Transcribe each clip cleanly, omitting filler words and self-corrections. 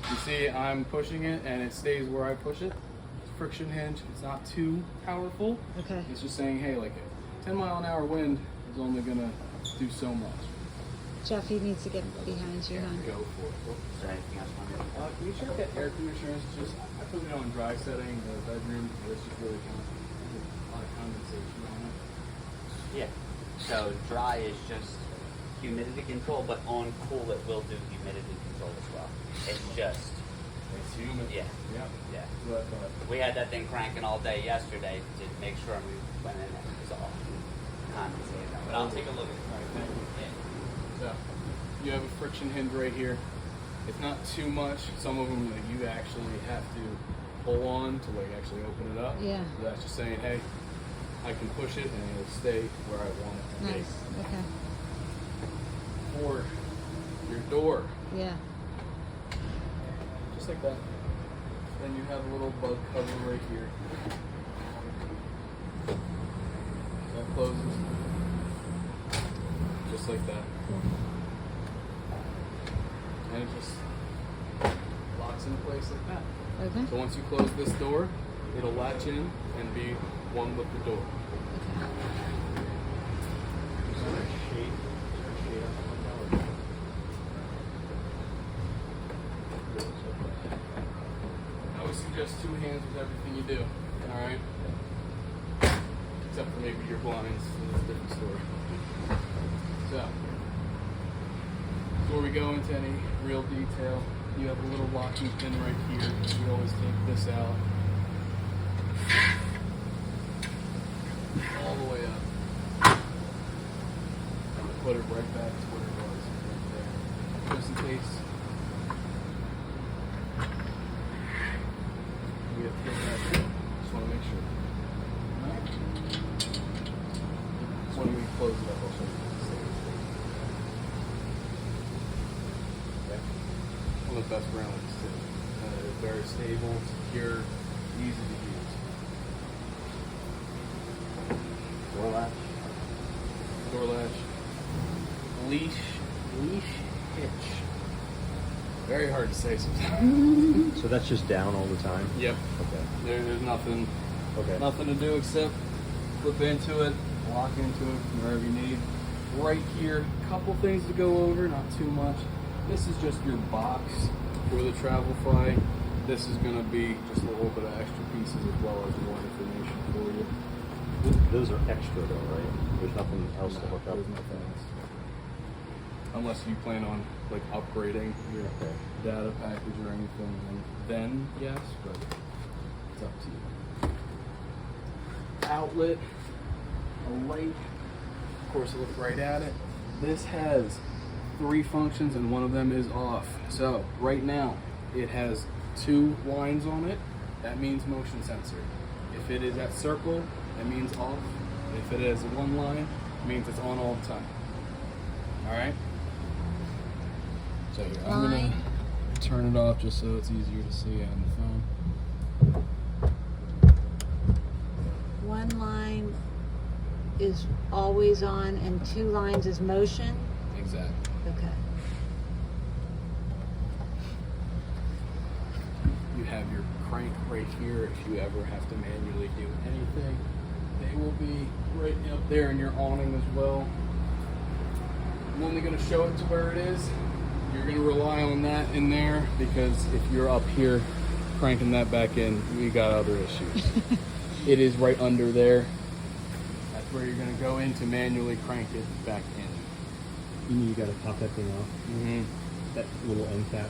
You see, I'm pushing it and it stays where I push it. It's a friction hinge. It's not too powerful. Okay. It's just saying, hey, like a 10-mile-an-hour wind is only gonna do so much. Jeffy needs to get behind you, hon. Go for it. Is there anything else on there? Can you check that air conditioner? It's just, I put it on dry setting in the bedroom. It's just really kind of a lot of condensation on it. Yeah. So dry is just humidity control, but on cool it will do humidity control as well. It's just, It's humid. yeah, Yep. yeah. That's what I thought. We had that thing cranking all day yesterday to make sure we went in and it was all condensated. But I'll take a look at it. All right, thank you. Yeah. So, you have a friction hinge right here. It's not too much. Some of them you actually have to pull on to like actually open it up. Yeah. So that's just saying, hey, I can push it and it'll stay where I want it to Nice. Okay. be. For your door, Yeah. just like that. Then you have a little bug cover right here. That closes. Just like that. And it just locks into place like that. Okay. So once you close this door, it'll latch in and be one with the door. I always suggest two hands with everything you do. Alright? Except for maybe your blinds. That's a different story. So, before we go into any real detail, you have a little locking pin right here. You always take this out. All the way up. Put it right back to where it was, right there. Just in case we have to get that in. Just want to make sure. Alright? When we close it up, I'll show you. Okay. One of the best rounds too. It's very stable, secure, easy to use. Door latch. Door latch. Leash hitch. Very hard to say sometimes. So that's just down all the time? Yep. Okay. There's nothing Okay. nothing to do except flip into it, lock into it wherever you need. Right here, couple things to go over, not too much. This is just your box for the Travelfly. This is going to be just a little bit of extra pieces as well as more information for you. Those are extra though, right? There's nothing else to hook up? There's nothing else. Unless you plan on like upgrading your Okay. data package or anything, and then yes, but it's up to you. Outlet, a light. Of course, look right at it. This has 3 functions and one of them is off. So right now it has 2 lines on it. That means motion sensor. If it is at circle, that means off. If it is 1 line, it means it's on all the time. All right. So here, I'm gonna turn it off just so it's easier to see on the phone. One line is always on and 2 lines is motion. Exactly. Okay. You have your crank right here if you ever have to manually do anything. They will be right up there in your awning as well. I'm only going to show it to where it is. You're going to rely on that in there because if you're up here cranking that back in, we got other issues. It is right under there. That's where you're going to go in to manually crank it back in. You gotta pop that thing off? Mm-hmm. That little end cap?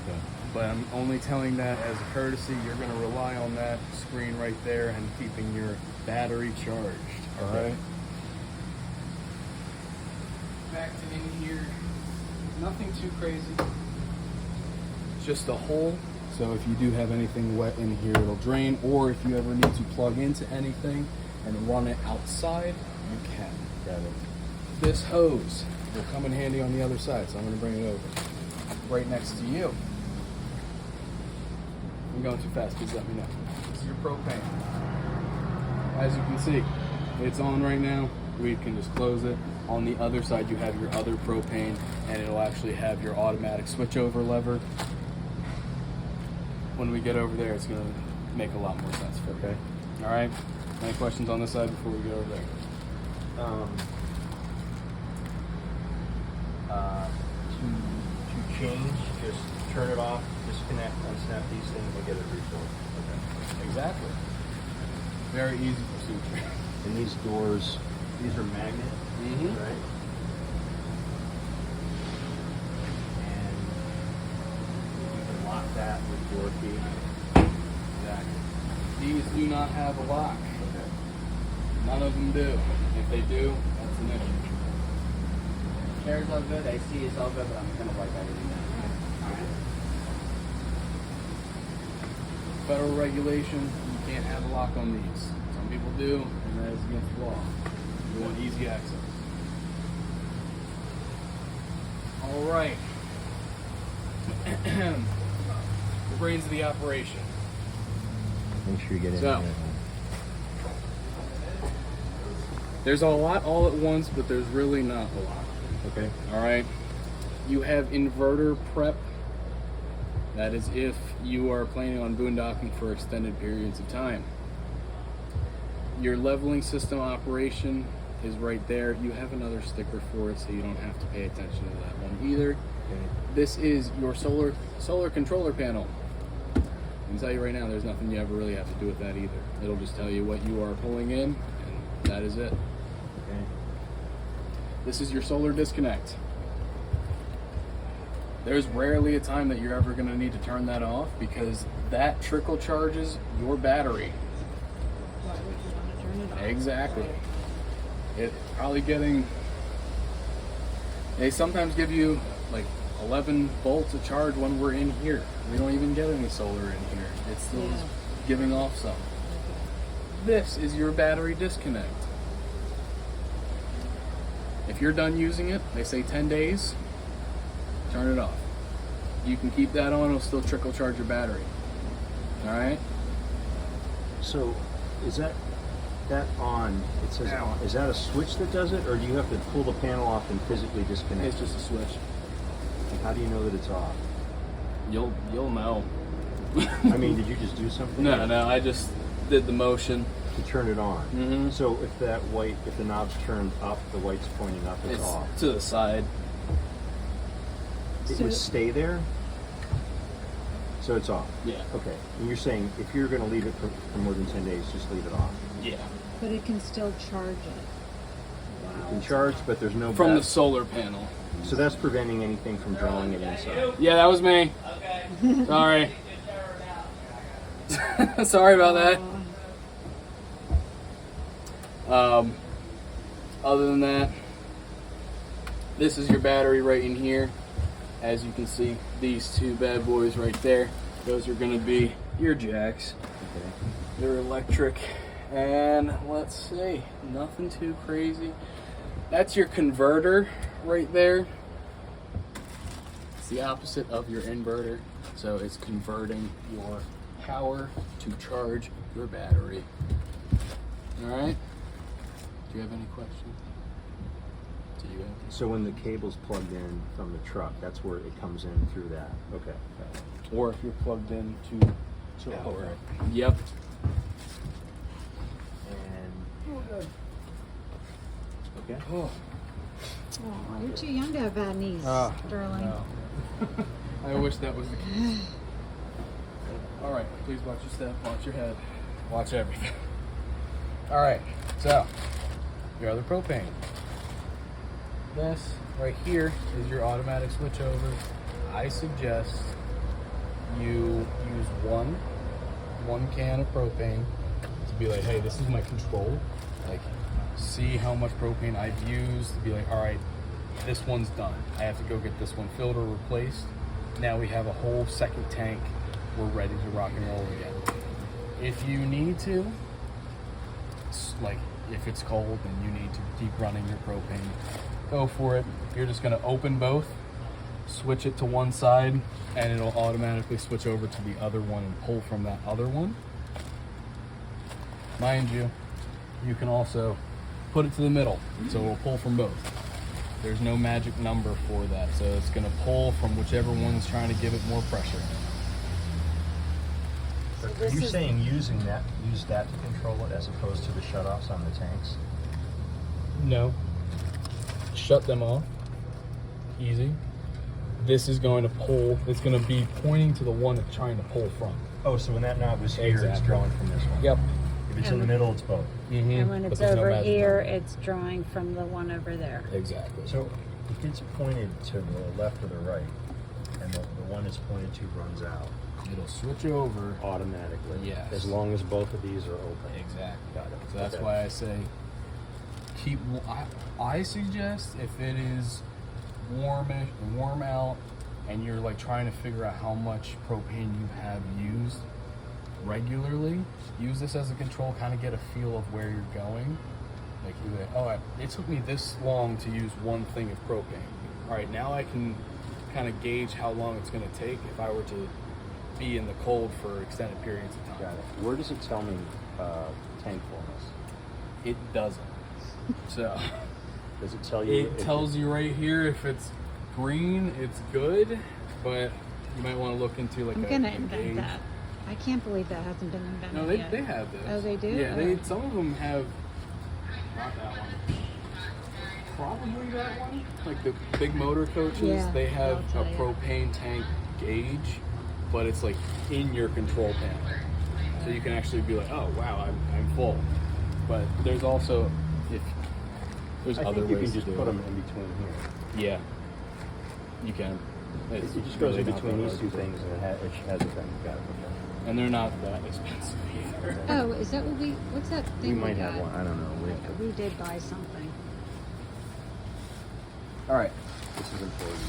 Okay. But I'm only telling that as a courtesy. You're going to rely on that screen right there and keeping your battery charged. All right. Back to in here. Nothing too crazy. It's just a hole. So if you do have anything wet in here, it'll drain. Or if you ever need to plug into anything and run it outside, you can. Got it. This hose will come in handy on the other side, so I'm going to bring it over. Right next to you. I'm going too fast, please let me know. This is your propane. As you can see, it's on right now. We can just close it. On the other side, you have your other propane, and it'll actually have your automatic switchover lever. when we get over there, it's going to make a lot more sense for you. Okay. All right. Any questions on this side before we get over there? To change, just turn it off, disconnect, unsnap these things, and get it restored. Okay. Exactly. Very easy procedure. And these doors, these are magnet, Mhm. right? And you can lock that with your key. Exactly. These do not have a lock. Okay. None of them do. If they do, that's an issue. Chair's all good. AC is all good, but I'm gonna wipe everything down. All right. Federal regulation, you can't have a lock on these. Some people do, and that is against the law. You want easy access. All right. The brains of the operation. Make sure you get in So. there. There's a lot all at once, but there's really not a lot. Okay. All right. You have inverter prep. That is if you are planning on boondocking for extended periods of time. Your leveling system operation is right there. You have another sticker for it, so you don't have to pay attention to that one either. Okay. This is your solar controller panel. I can tell you right now, there's nothing you ever really have to do with that either. It'll just tell you what you are pulling in, and that is it. Okay. This is your solar disconnect. There's rarely a time that you're ever going to need to turn that off because that trickle charges your battery. Why would you want to turn it off? Exactly. It's probably getting. They sometimes give you like 11 volts of charge when we're in here. We don't even get any solar in here. It's still Yeah. giving off some. This is your battery disconnect. If you're done using it, they say 10 days, turn it off. You can keep that on, it'll still trickle charge your battery. Alright? So, is that on? It says Now. on. Is that a switch that does it, or do you have to pull the panel off and physically disconnect? It's just a switch. Like, how do you know that it's off? You'll know. I mean, did you just do something? No, I just did the motion. To turn it on. Mhm. So if the knob's turned up, the white's pointing up, it's off. to the side. It So- would stay there. So it's off. Yeah. Okay. And you're saying if you're going to leave it for more than 10 days, just leave it off. Yeah. But it can still charge it. You can charge, but there's no From the bat- solar panel. So that's preventing anything from drawing it inside. Yeah, that was me. Sorry. Sorry about that. Other than that, this is your battery right in here. As you can see, these two bad boys right there, those are going to be your jacks. Okay. They're electric. And let's see, nothing too crazy. That's your converter right there. It's the opposite of your inverter. So it's converting your power to charge your battery. All right. Do you have any questions? Do you have? So when the cable's plugged in from the truck, that's where it comes in through that. Okay. Or if you're plugged into power. Yep. And okay. Oh, Oh, you're too young to have bad knees, Sterling. no. I wish that was the case. All right, please watch your step, watch your head, watch everything. All right, so your other propane. This right here is your automatic switchover. I suggest you use one can of propane to be like, hey, this is my control. Like, see how much propane I've used to be like, all right, this one's done. I have to go get this one filled or replaced. Now we have a whole second tank. We're ready to rock and roll again. If you need to, like if it's cold and you need to keep running your propane, go for it. You're just gonna open both, switch it to one side, and it'll automatically switch over to the other one and pull from that other one. Mind you, you can also put it to the middle, so it'll pull from both. There's no magic number for that, so it's gonna pull from whichever one's trying to give it more pressure. But are this you is- saying use that to control it as opposed to the shutoffs on the tanks? No. Shut them off. Easy. This is going to pull. It's going to be pointing to the one it's trying to pull from. Oh, so when that knob is here, it's Exactly. drawing from this one. Yep. If it's in the middle, it's both. Mm-hmm. And when it's over here, it's drawing from the one over there. Exactly. So if it's pointed to the left or the right, and the one it's pointed to runs out It'll switch over. automatically, Yes. as long as both of these are open. Exactly. Got it. So that's Okay. why I say keep. I suggest if it is warm out, and you're like trying to figure out how much propane you have used regularly, use this as a control. Kind of get a feel of where you're going. Like, it took me this long to use one thing of propane. All right, now I can kind of gauge how long it's going to take if I were to be in the cold for extended periods of time. Got it. Where does it tell me tank fullness? It doesn't. So Does it tell you? it tells you right here if it's green, it's good, but you might want to look into like I'm a gonna gauge. invent that. I can't believe that hasn't been invented No, they yet. have this. Oh, they do? Yeah, Oh. some of them have. Not that one. Probably that one. Like the big motor coaches, Yeah, they have they'll a tell you. propane tank gauge, but it's like in your control panel, so you can actually be like, oh wow, I'm full. But there's also there's I other think you ways can just to do put it. them in between here. Yeah, you can. It's It just goes really in not between that these hard two to do. things, and it has a thing. Got it. And they're not that expensive either. Oh, is that what's that We thing might got? have one. I don't know. We did buy something. All right, This is important.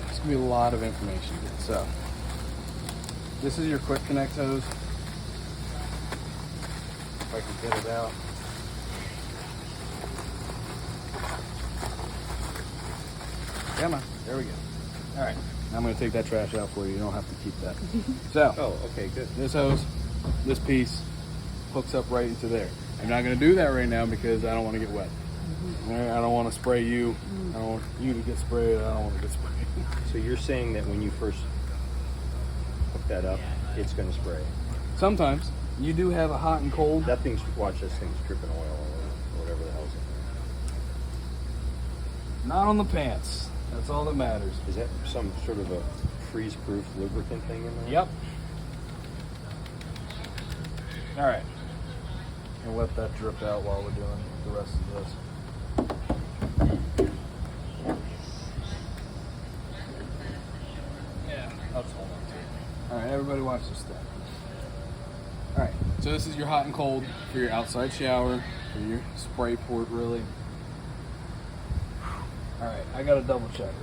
it's gonna be a lot of information. So, this is your quick connect hose. If I can get it out. Come on, there we go. All right, now I'm gonna take that trash out for you. You don't have to keep that. So, Oh, okay, good. this hose, this piece, hooks up right into there. I'm not gonna do that right now because I don't want to get wet. All right, I don't want to spray you. I don't want you to get sprayed. I don't want to get sprayed. So you're saying that when you first hook that up, it's going to spray. Sometimes you do have a hot and cold. That thing's, watch this thing's dripping oil or whatever the hell's in Not on the pants. That's all that matters. there. Is that some sort of a freeze-proof lubricant thing in there? Yep. All right. And let that drip out while we're doing the rest of this. Yeah, that's all. All right, everybody watch this step. All right, so this is your hot and cold for your outside shower, for your spray port, really. All right, I got to double check it.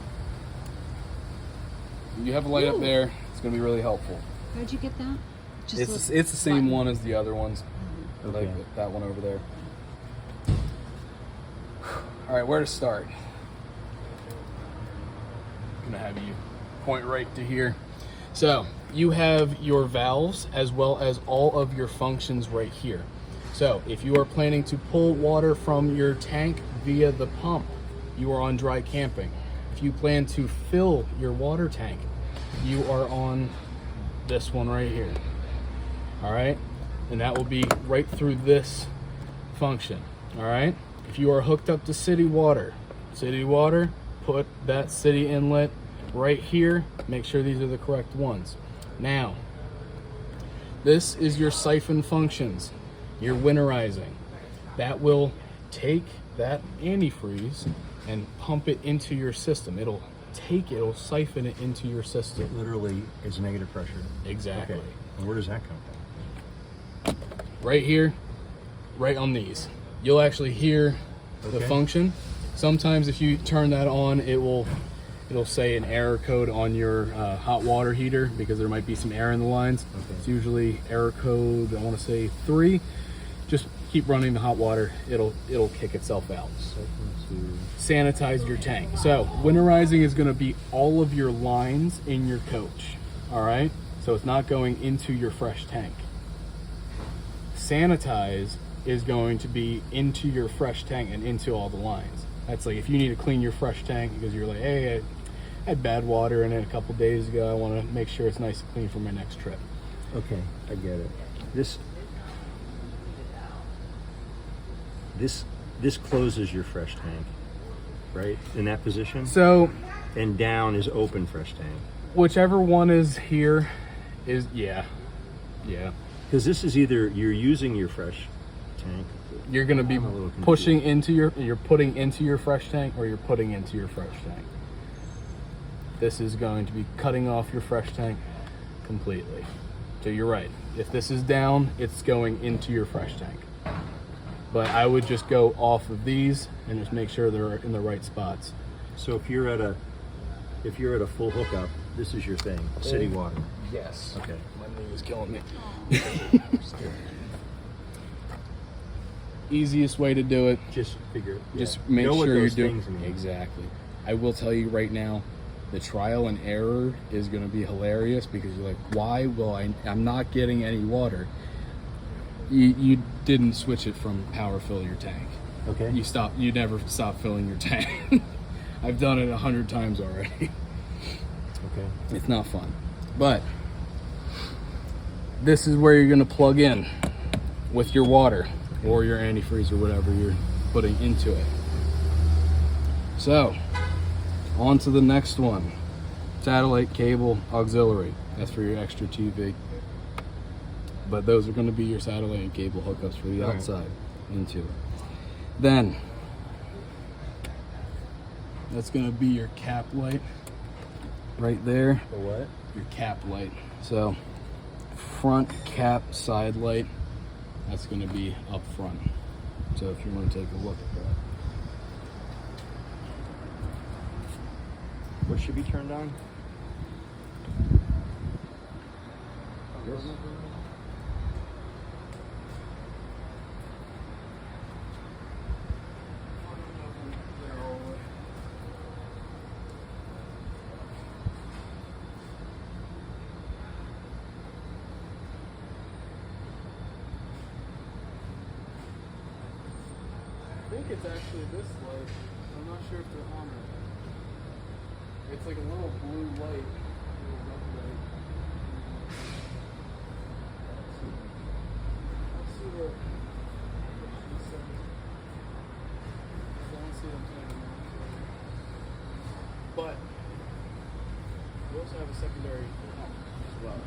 You have a light up there. It's going to be really helpful. How'd you get that? It's the same button. one as the other ones. Okay. Like that one over there. All right, where to start? I'm gonna have you point right to here. So you have your valves as well as all of your functions right here. So if you are planning to pull water from your tank via the pump, you are on dry camping. If you plan to fill your water tank, you are on this one right here. All right, and that will be right through this function. All right, if you are hooked up to city water, put that city inlet right here. Make sure these are the correct ones. Now, this is your siphon functions, your winterizing. That will take that antifreeze and pump it into your system. It'll siphon it into your system. Literally, it's negative pressure. Exactly. Okay. And where does that come from? Right here, right on these. You'll actually hear the Okay. function. Sometimes if you turn that on, it'll say an error code on your hot water heater because there might be some air in the lines. Okay. It's usually error code, I want to say 3. Just keep running the hot water. It'll kick itself out. Sanitize your tank. So winterizing is going to be all of your lines in your coach. All right. So it's not going into your fresh tank. Sanitize is going to be into your fresh tank and into all the lines. That's like if you need to clean your fresh tank because you're like, hey, had bad water in it a couple days ago. I want to make sure it's nice and clean for my next trip. Okay, I get it. This closes your fresh tank, right? In that position? So And down is open fresh tank. whichever one is here is, yeah. Because this is either you're using your fresh tank. You're going to be I'm a little confused. pushing into you're putting into your fresh tank, or you're putting into your fresh tank. This is going to be cutting off your fresh tank completely. So you're right. If this is down, it's going into your fresh tank. But I would just go off of these and just make sure they're in the right spots. So if you're at a full hookup, this is your thing, city water. Yes. Okay. My knee is killing me. Easiest way to do it. Just figure. Just yeah. make Know what sure you're those doing things mean. exactly. I will tell you right now, the trial and error is going to be hilarious because you're like, why? Well, I'm not getting any water. You didn't switch it from power fill your tank. Okay. You never stop filling your tank. I've done it 100 times already. Okay. It's not fun. But this is where you're going to plug in with your water or your antifreeze or whatever you're putting into it. So, on to the next one. Satellite cable auxiliary. That's for your extra TV. But those are going to be your satellite and cable hookups for the All right. outside into it. Then, that's going to be your cap light right there. The what? Your cap light. So, front cap side light, that's going to be up front. So if you want to take a look at that. What should be turned on? This? I think it's actually this light. I'm not sure if they're on it. It's like a little blue light. Little red light. Let's see what. I don't see them turning on. But we also have a secondary pump as well.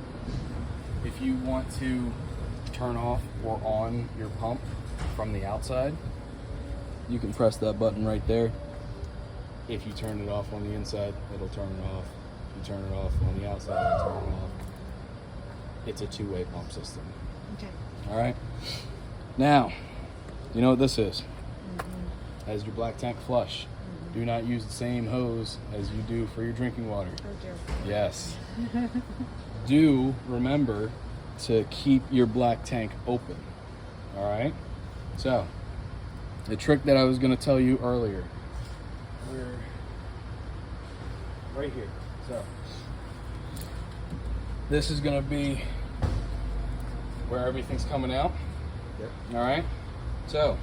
If you want to turn off or on your pump from the outside, you can press that button right there. If you turn it off on the inside, it'll turn it off. If you turn it off on the outside, it'll turn it off. It's a two-way pump system. Okay. All right. Now, you know what this is? As your black tank flush, do not use the same hose as you do for your drinking water. Oh dear. Yes. Do remember to keep your black tank open. All right. So, the trick that I was going to tell you earlier. We're right here. So, this is going to be where everything's coming out. Yep. All right. So,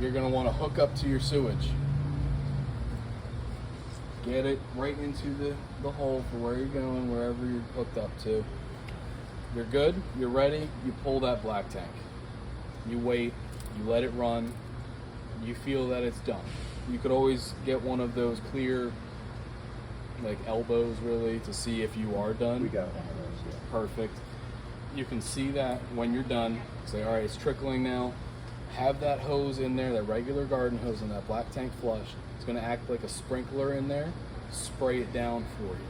you're going to want to hook up to your sewage. Get it right into the hole for where you're going, wherever you're hooked up to. You're good, you're ready, you pull that black tank. You wait, you let it run, you feel that it's done. You could always get one of those clear, like elbows really, to see if you are done. We got one of those, yeah. Perfect. You can see that when you're done. Say, all right, it's trickling now. Have that hose in there, that regular garden hose in that black tank flush. It's going to act like a sprinkler in there. Spray it down for you.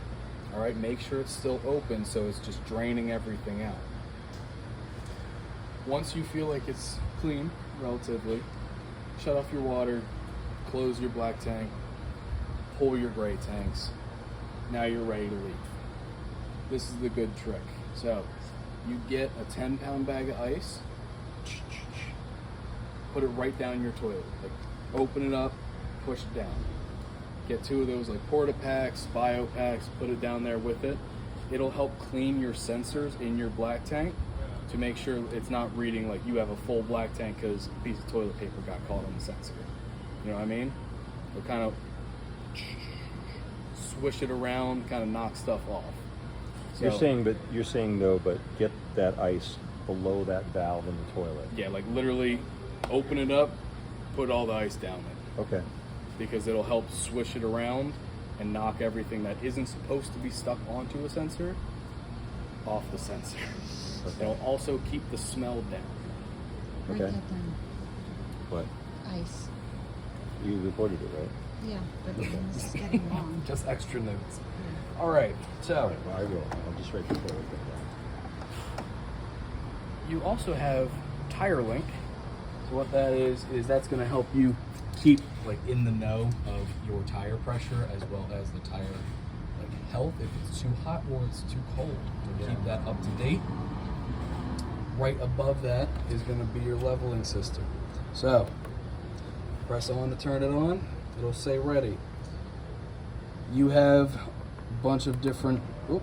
All right, make sure it's still open so it's just draining everything out. Once you feel like it's clean, relatively, shut off your water, close your black tank, pull your gray tanks. Now you're ready to leave. This is the good trick. So, you get a 10-pound bag of ice, put it right down your toilet. Like, open it up, push it down. Get 2 of those like Porta packs, Bio packs, put it down there with it. It'll help clean your sensors in your black tank to make sure it's not reading like you have a full black tank because a piece of toilet paper got caught on the sensor. You know what I mean? It'll kind of swish it around, kind of knock stuff off. So, You're saying though, but get that ice below that valve in the toilet. yeah, like literally open it up, put all the ice down it, Okay. because it'll help swish it around and knock everything that isn't supposed to be stuck onto a sensor off the sensor. Okay. It'll also keep the smell down. Write Okay. that down. What? Ice. You recorded it, right? Yeah, but this is getting long. Just extra notes. All right, so All right, well, I will. I'll just write the toilet thing down. you also have Tire Link. So what that is that's going to help you keep like in the know of your tire pressure as well as the tire like health. If it's too hot or it's too cold, to keep that up to date. Right above that is going to be your leveling system. So press on to turn it on. It'll say ready. You have a bunch of different. Oh,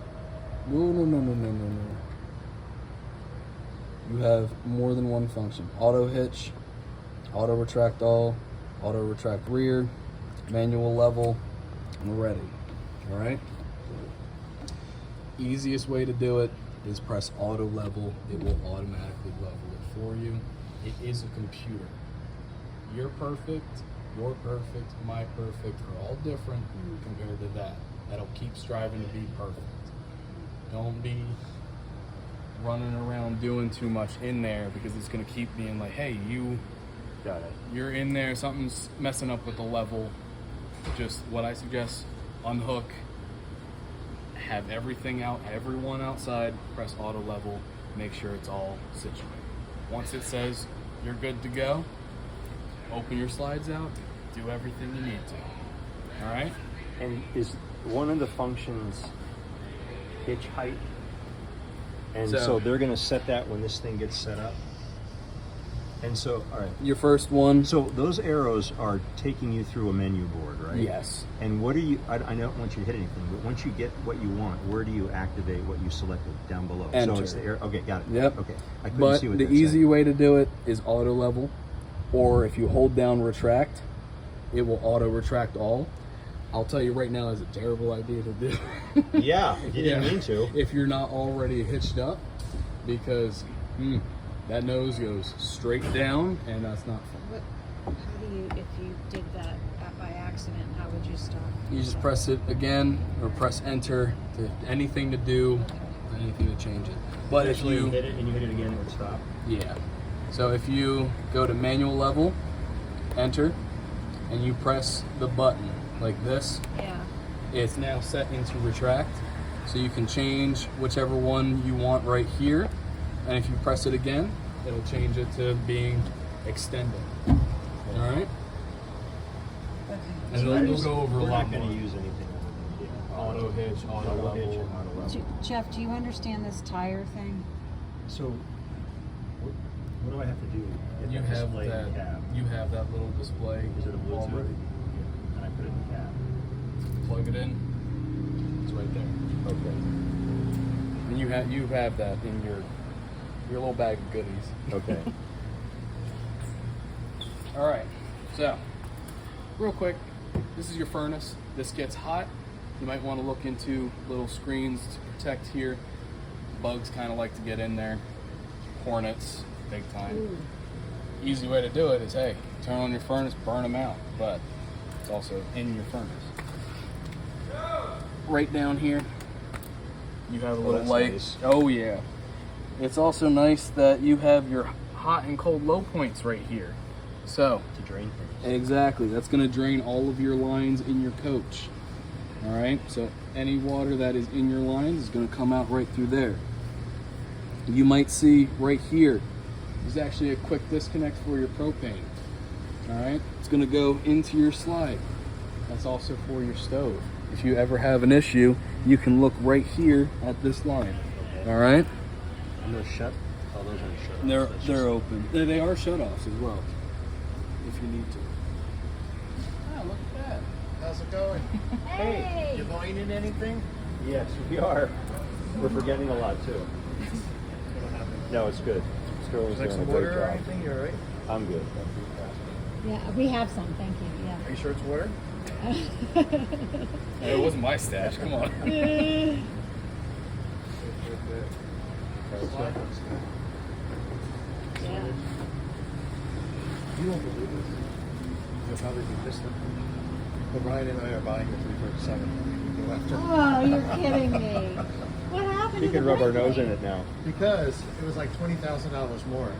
no. You have more than one function. Auto hitch, auto retract all, auto retract rear, manual level, and we're ready. All right? Easiest way to do it is press auto level. It will automatically level it for you. It is a computer. You're perfect, your perfect, my perfect are all different compared to that. That'll keep striving to be perfect. Don't be running around doing too much in there, because it's going to keep being like, hey, Got it. you're in there, something's messing up with the level. Just what I suggest, unhook, have everything out, everyone outside, press auto level, make sure it's all situated. Once it says you're good to go, open your slides out, do everything you need to. All right? And is one of the functions hitch height? And so they're going to set that when this thing gets set up. And so, all right. Your first one. So those arrows are taking you through a menu board, right? Yes. And what do you? I don't want you to hit anything, but once you get what you want, where do you activate what you selected down below? Enter. So it's the arrow. Okay, got it. Yep. Okay. I couldn't But see what the that easy said. way to do it is auto level, or if you hold down retract, it will auto retract all. I'll tell you right now, it's a terrible idea to do. Yeah, you didn't Yeah. mean to. If you're not already hitched up, because that nose goes straight down, and that's not fun. How do you, if you did that by accident, how would you stop? You just press it again, or press enter to anything to do, anything to change it. But if Actually, you hit it and you hit it again, it would stop. Yeah. So if you go to manual level, enter, and you press the button like this, Yeah. it's now set into retract. So you can change whichever one you want right here. And if you press it again, it'll change it to being extended. All right? Okay. And then we'll go over a We're lot not going more. to use anything other than Auto hitch, auto auto hitch level. and auto level. Jeff, do you understand this tire thing? So, what do I have to do? Get You that have display in that. the cab? You have that little display. Is it a Bluetooth? already. And I put it in the cab. Plug it in. It's right there. Okay. And you have that in your little bag of goodies. Okay. All right. So, real quick, this is your furnace. This gets hot. You might want to look into little screens to protect here. Bugs kind of like to get in there. Hornets, big time. Easy way to do it is, hey, turn on your furnace, burn them out. But it's also in your furnace. Right down here, you have a little that's light. nice. Oh yeah. It's also nice that you have your hot and cold low points right here. So, To drain things. exactly, that's going to drain all of your lines in your coach. All right, so any water that is in your lines is going to come out right through there. You might see right here, there's actually a quick disconnect for your propane. All right, it's going to go into your slide. That's also for your stove. If you ever have an issue, you can look right here at this line. All right, And they're shut? Oh, those aren't shut. they're open. They are shut-offs as well, if you need to. Ah, look at that. How's it going? Hey! You buying in anything? Yes, we are. We're forgetting a lot, too. No, it's good. Sterling's Like doing a some great water or job. anything? You alright? I'm good. Yeah, we have some, thank you, yeah. Are you sure it's water? It wasn't my stash. Come on. Yeah. You won't believe this. You'll probably be pissed at me. But Ryan and I are buying the 347. We go after. Oh, you're kidding me. What happened? You to can the rub our Brinkley? nose in it now. Because it was like $20,000 more.